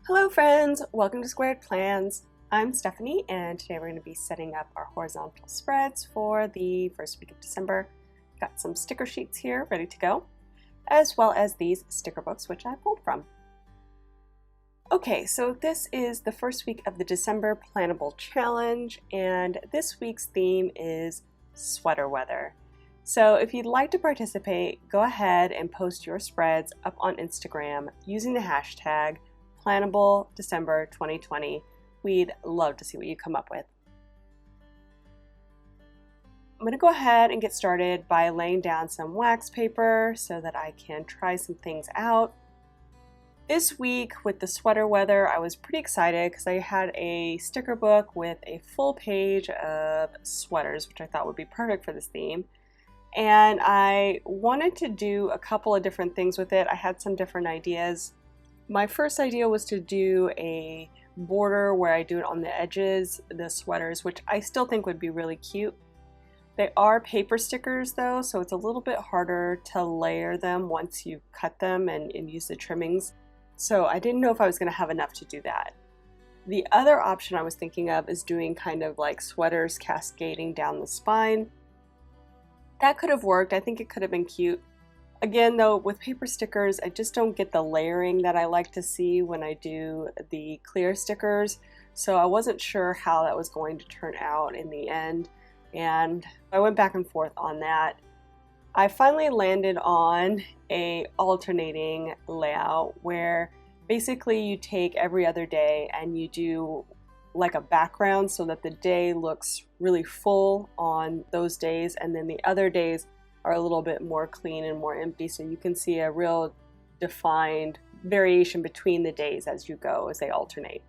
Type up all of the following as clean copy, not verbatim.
Hello friends, welcome to Squared Plans. I'm Stephanie and today we're going to be setting up our horizontal spreads for the first week of December. Got some sticker sheets here ready to go, as well as these sticker books which I pulled from. Okay, so this is the first week of the December Planable Challenge and this week's theme is sweater weather. So if you'd like to participate, go ahead and post your spreads up on Instagram using the hashtag Planable December 2020. We'd love to see what you come up with. I'm going to go ahead and get started by laying down some wax paper so that I can try some things out. This week with the sweater weather, I was pretty excited because I had a sticker book with a full page of sweaters, which I thought would be perfect for this theme. And I wanted to do a couple of different things with it. I had some different ideas. My first idea was to do a border where I do it on the edges, the sweaters, which I still think would be really cute. They are paper stickers though, so it's a little bit harder to layer them once you cut them and use the trimmings. So I didn't know if I was going to have enough to do that. The other option I was thinking of is doing kind of like sweaters cascading down the spine. That could have worked. I think it could have been cute. Again though, with paper stickers, I just don't get the layering that I like to see when I do the clear stickers. So I wasn't sure how that was going to turn out in the end. And I went back and forth on that. I finally landed on a alternating layout where basically you take every other day and you do like a background so that the day looks really full on those days, and then the other days are a little bit more clean and more empty, so you can see a real defined variation between the days as you go, as they alternate.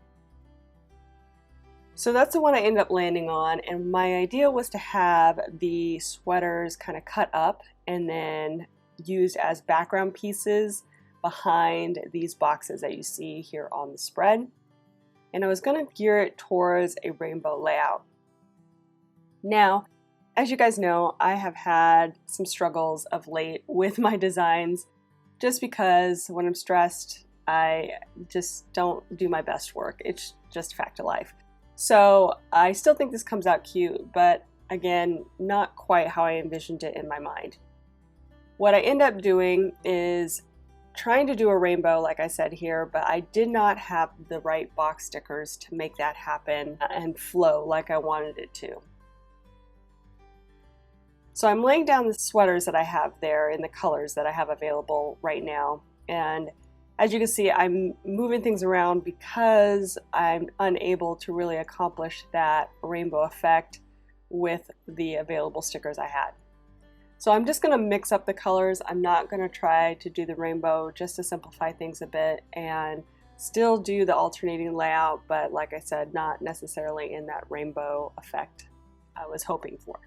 So that's the one I ended up landing on, and my idea was to have the sweaters kind of cut up and then used as background pieces behind these boxes that you see here on the spread. And I was going to gear it towards a rainbow layout. Now, as you guys know, I have had some struggles of late with my designs just because when I'm stressed, I just don't do my best work. It's just a fact of life. So I still think this comes out cute, but again, not quite how I envisioned it in my mind. What I end up doing is trying to do a rainbow, like I said here, but I did not have the right box stickers to make that happen and flow like I wanted it to. So I'm laying down the sweaters that I have there in the colors that I have available right now. And as you can see, I'm moving things around because I'm unable to really accomplish that rainbow effect with the available stickers I had. So I'm just going to mix up the colors. I'm not going to try to do the rainbow, just to simplify things a bit and still do the alternating layout, but like I said, not necessarily in that rainbow effect I was hoping for.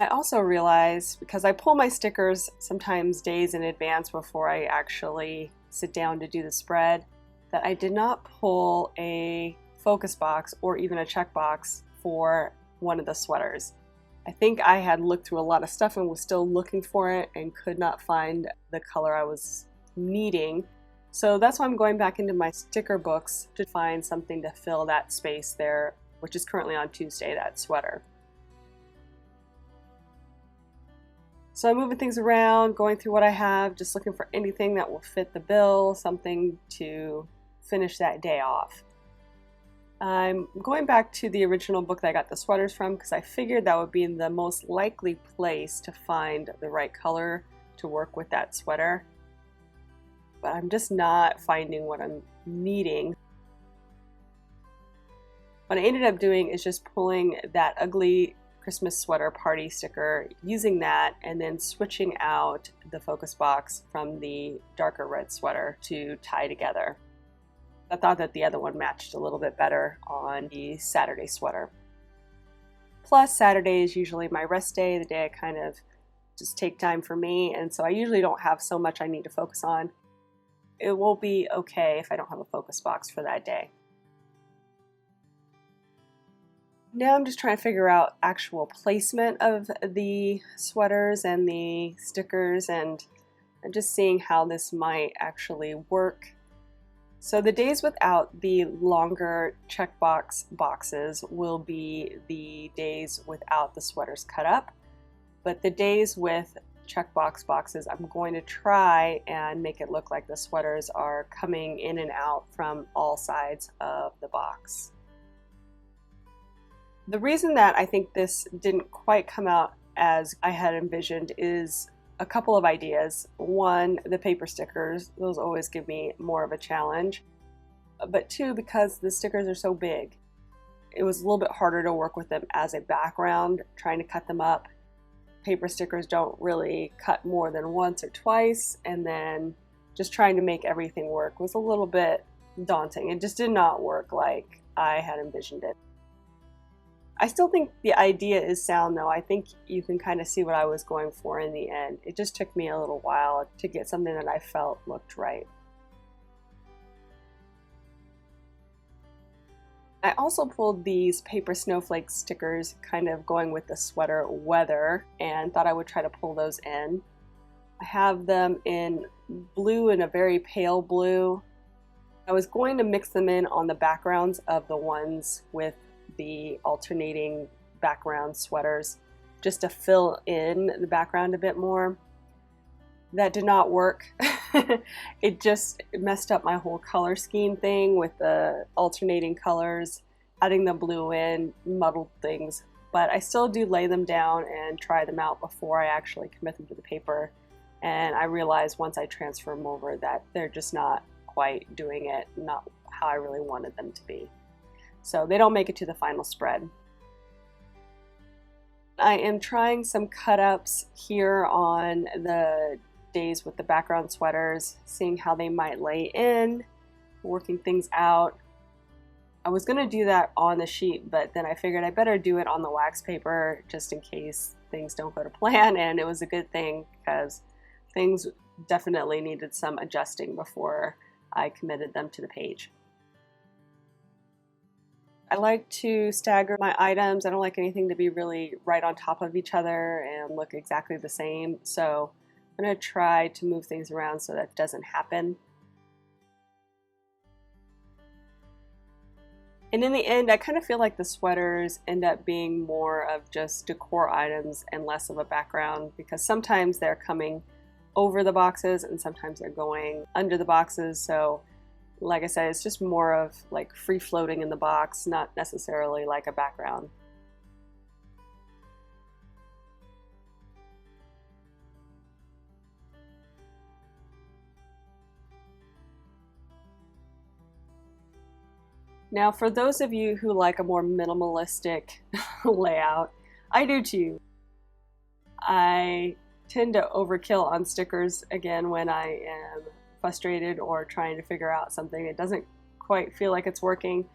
I also realized, because I pull my stickers sometimes days in advance before I actually sit down to do the spread, that I did not pull a focus box or even a checkbox for one of the sweaters. I think I had looked through a lot of stuff and was still looking for it and could not find the color I was needing. So that's why I'm going back into my sticker books to find something to fill that space there, which is currently on Tuesday, that sweater. So I'm moving things around, going through what I have, just looking for anything that will fit the bill, something to finish that day off. I'm going back to the original book that I got the sweaters from because I figured that would be the most likely place to find the right color to work with that sweater. But I'm just not finding what I'm needing. What I ended up doing is just pulling that ugly Christmas sweater party sticker, using that, and then switching out the focus box from the darker red sweater to tie together. I thought that the other one matched a little bit better on the Saturday sweater. Plus, Saturday is usually my rest day, the day I kind of just take time for me, and so I usually don't have so much I need to focus on. It will be okay if I don't have a focus box for that day. Now I'm just trying to figure out actual placement of the sweaters and the stickers, and and just seeing how this might actually work. So the days without the longer checkbox boxes will be the days without the sweaters cut up, but the days with checkbox boxes, I'm going to try and make it look like the sweaters are coming in and out from all sides of the box. The reason that I think this didn't quite come out as I had envisioned is a couple of ideas. One, the paper stickers, those always give me more of a challenge. But two, because the stickers are so big, it was a little bit harder to work with them as a background, trying to cut them up. Paper stickers don't really cut more than once or twice, and then just trying to make everything work was a little bit daunting. It just did not work like I had envisioned it. I still think the idea is sound though. I think you can kind of see what I was going for in the end. It just took me a little while to get something that I felt looked right. I also pulled these paper snowflake stickers, kind of going with the sweater weather, and thought I would try to pull those in. I have them in blue and a very pale blue. I was going to mix them in on the backgrounds of the ones with the alternating background sweaters, just to fill in the background a bit more. That did not work. It just messed up my whole color scheme thing with the alternating colors. Adding the blue in muddled things, but I still do lay them down and try them out before I actually commit them to the paper. And I realized once I transfer them over that they're just not quite doing it, not how I really wanted them to be. So they don't make it to the final spread. I am trying some cut-ups here on the days with the background sweaters, seeing how they might lay in, working things out. I was going to do that on the sheet, but then I figured I better do it on the wax paper just in case things don't go to plan, and it was a good thing because things definitely needed some adjusting before I committed them to the page. I like to stagger my items. I don't like anything to be really right on top of each other and look exactly the same, so I'm going to try to move things around so that doesn't happen. And in the end, I kind of feel like the sweaters end up being more of just decor items and less of a background, because sometimes they're coming over the boxes and sometimes they're going under the boxes. So like I said, it's just more of like free floating in the box, not necessarily like a background. Now, for those of you who like a more minimalistic layout, I do too. I tend to overkill on stickers again when I am frustrated or trying to figure out something that doesn't quite feel like it's working.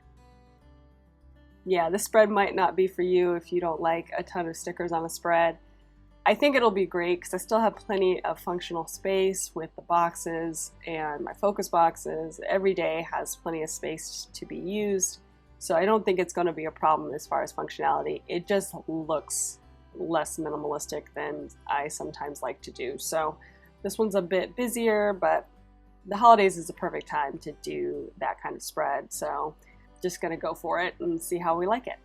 Yeah, this spread might not be for you if you don't like a ton of stickers on a spread. I think it'll be great because I still have plenty of functional space with the boxes, and my focus boxes every day has plenty of space to be used. So I don't think it's going to be a problem as far as functionality. It just looks less minimalistic than I sometimes like to do. So this one's a bit busier, but the holidays is the perfect time to do that kind of spread. So just going to go for it and see how we like it.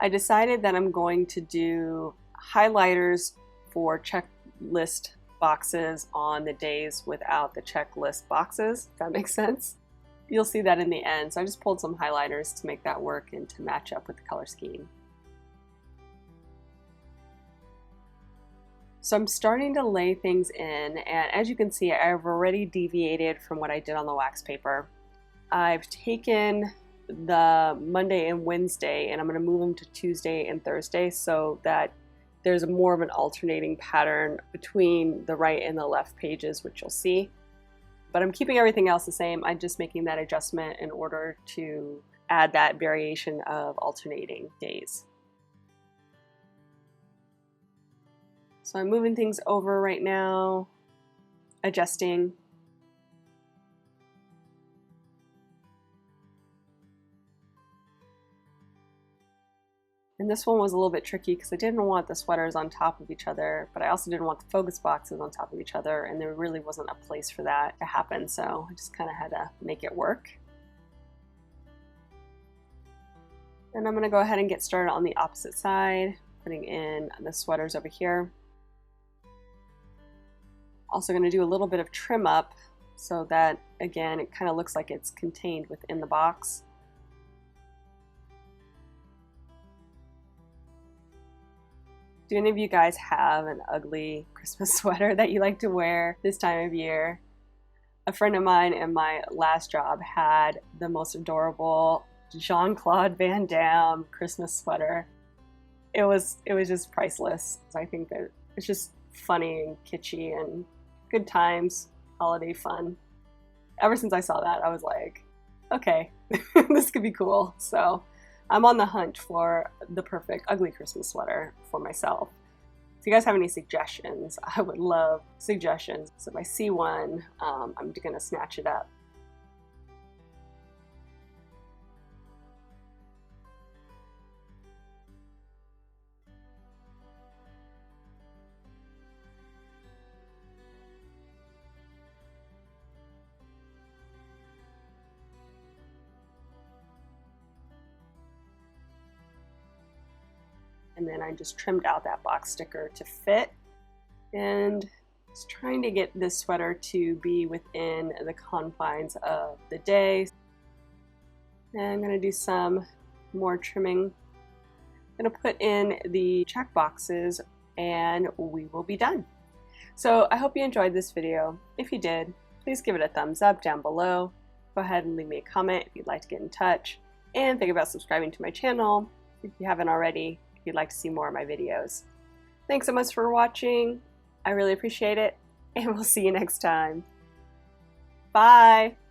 I decided that I'm going to do highlighters for checklist boxes on the days without the checklist boxes, if that makes sense. You'll see that in the end. So I just pulled some highlighters to make that work and to match up with the color scheme. So I'm starting to lay things in, and as you can see, I've already deviated from what I did on the wax paper. I've taken the Monday and Wednesday and I'm going to move them to Tuesday and Thursday so that there's more of an alternating pattern between the right and the left pages, which you'll see. But I'm keeping everything else the same. I'm just making that adjustment in order to add that variation of alternating days. So I'm moving things over right now, adjusting. And this one was a little bit tricky because I didn't want the sweaters on top of each other, but I also didn't want the focus boxes on top of each other, and there really wasn't a place for that to happen, so I just kind of had to make it work. And I'm going to go ahead and get started on the opposite side, putting in the sweaters over here. Also going to do a little bit of trim up so that, again, it kind of looks like it's contained within the box. Do any of you guys have an ugly Christmas sweater that you like to wear this time of year? A friend of mine in my last job had the most adorable Jean-Claude Van Damme Christmas sweater. It was just priceless. I think that it's just funny and kitschy and good times, holiday fun. Ever since I saw that, I was like, okay, this could be cool. So I'm on the hunt for the perfect ugly Christmas sweater for myself. If you guys have any suggestions, I would love suggestions. So if I see one, I'm gonna snatch it up. And then I just trimmed out that box sticker to fit, and just trying to get this sweater to be within the confines of the day. And I'm going to do some more trimming. I'm going to put in the check boxes and we will be done. So I hope you enjoyed this video. If you did, please give it a thumbs up down below. Go ahead and leave me a comment if you'd like to get in touch, and think about subscribing to my channel if you haven't already, if you'd like to see more of my videos. Thanks so much for watching. I really appreciate it, and we'll see you next time. Bye!